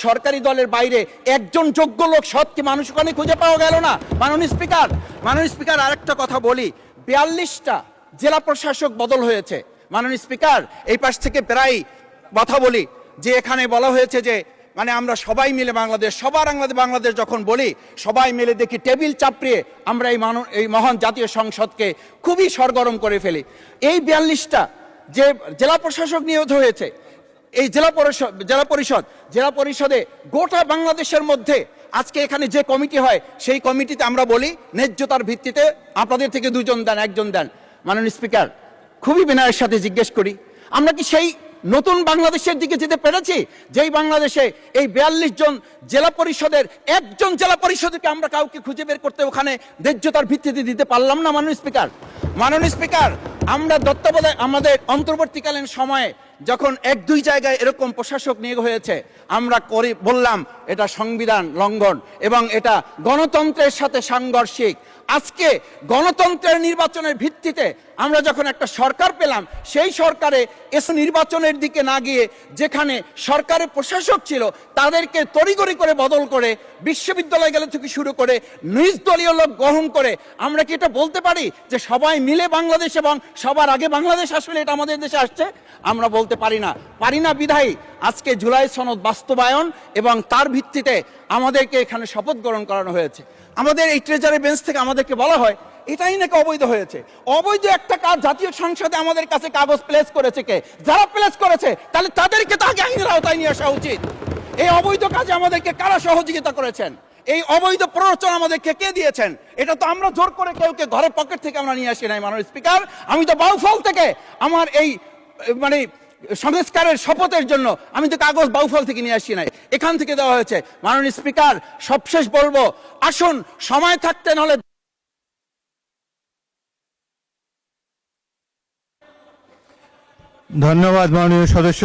সরকারি দলের বাইরে একজন যোগ্য লোক সৎ কি মানুষ ওখানে খুঁজে পাওয়া গেল না। মাননীয় স্পিকার আরেকটা কথা বলি, 42টা জেলা প্রশাসক বদল হয়েছে। মাননীয় স্পিকার এই পাশ থেকে প্রায় কথা বলি যে এখানে বলা হয়েছে যে মানে আমরা সবাই মিলে বাংলাদেশ, বাংলাদেশ যখন বলি সবাই মিলে দেখি টেবিল চাপড়িয়ে আমরা এই মহান জাতীয় সংসদকে খুবই সরগরম করে ফেলি। এই 42টা যে জেলা প্রশাসক নিয়োগ হয়েছে, এই জেলা পরিষদে গোটা বাংলাদেশের মধ্যে আজকে এখানে যে কমিটি হয় সেই কমিটিতে আমরা বলি ন্যায্যতার ভিত্তিতে আপনাদের থেকে 2 জন দেন, 1 জন দেন। মাননীয় স্পিকার, খুবই বিনয়ের সাথে জিজ্ঞেস করি, আমরা কি সেই নতুন বাংলাদেশের দিকে যেতে পেরেছি যেই বাংলাদেশে এই 42 জন জেলা পরিষদের একজন জেলা পরিষদকে আমরা কাউকে খুঁজে বের করতে ওখানে ন্যায্যতার ভিত্তিতে দিতে পারলাম না? মাননীয় স্পিকার, আমরা আমাদের অন্তর্বর্তীকালীন সময়ে যখন 1-2 জায়গায় এরকম প্রশাসক নিয়োগ হয়েছে আমরা বললাম এটা সংবিধান লঙ্ঘন এবং এটা গণতন্ত্রের সাথে সাংঘর্ষিক। আজকে গণতন্ত্রের নির্বাচনের ভিত্তিতে আমরা যখন একটা সরকার পেলাম, সেই সরকারে নির্বাচনের দিকে না গিয়ে যেখানে সরকারের প্রশাসক ছিল তাদেরকে তড়িঘড়ি করে বদল করে বিশ্ববিদ্যালয় গেলে থেকে শুরু করে নিজ দলীয় লোক গ্রহণ করে আমরা কি এটা বলতে পারি যে সবাই মিলে বাংলাদেশ এবং সবার আগে বাংলাদেশ আসলে এটা আমাদের দেশে আসছে? আমরা বলতে পারি না বিধায়ী আজকে জুলাই সনদ বাস্তবায়ন এবং তার ভিত্তিতে আমাদেরকে এখানে শপথ গ্রহণ করানো হয়েছে। আমাদের এই ট্রেজারি বেঞ্চ থেকে আমাদেরকে বলা হয় এটাই নাকি অবৈধ হয়েছে। অবৈধ একটা কাজ জাতীয় সংসদে আমাদের কাছে কাগজ প্লেস করেছে কে? যারা প্লেস করেছে তাহলে তাদেরকে তো আগে আইনের আওতায় নিয়ে আসা উচিত। এই অবৈধ কাজে আমাদেরকে কারা সহযোগিতা করেছেন? এই অবৈধ প্ররোচনা আমাদেরকে কে দিয়েছেন? এটা তো আমরা জোর করে কেউকে ঘরের পকেট থেকে আমরা নিয়ে আসি নাই। মাননীয় স্পিকার, আমি তো বাউফল থেকে আমার এই মানে সংস্কারের শপথের জন্য আমি তো কাগজ বাউফল থেকে নিয়ে আসি নাই, এখান থেকে দেওয়া হয়েছে। মাননীয় স্পিকার, সবশেষ বলবো, আসুন সময় থাকতে নাহলে ধন্যবাদ মাননীয় সদস্য।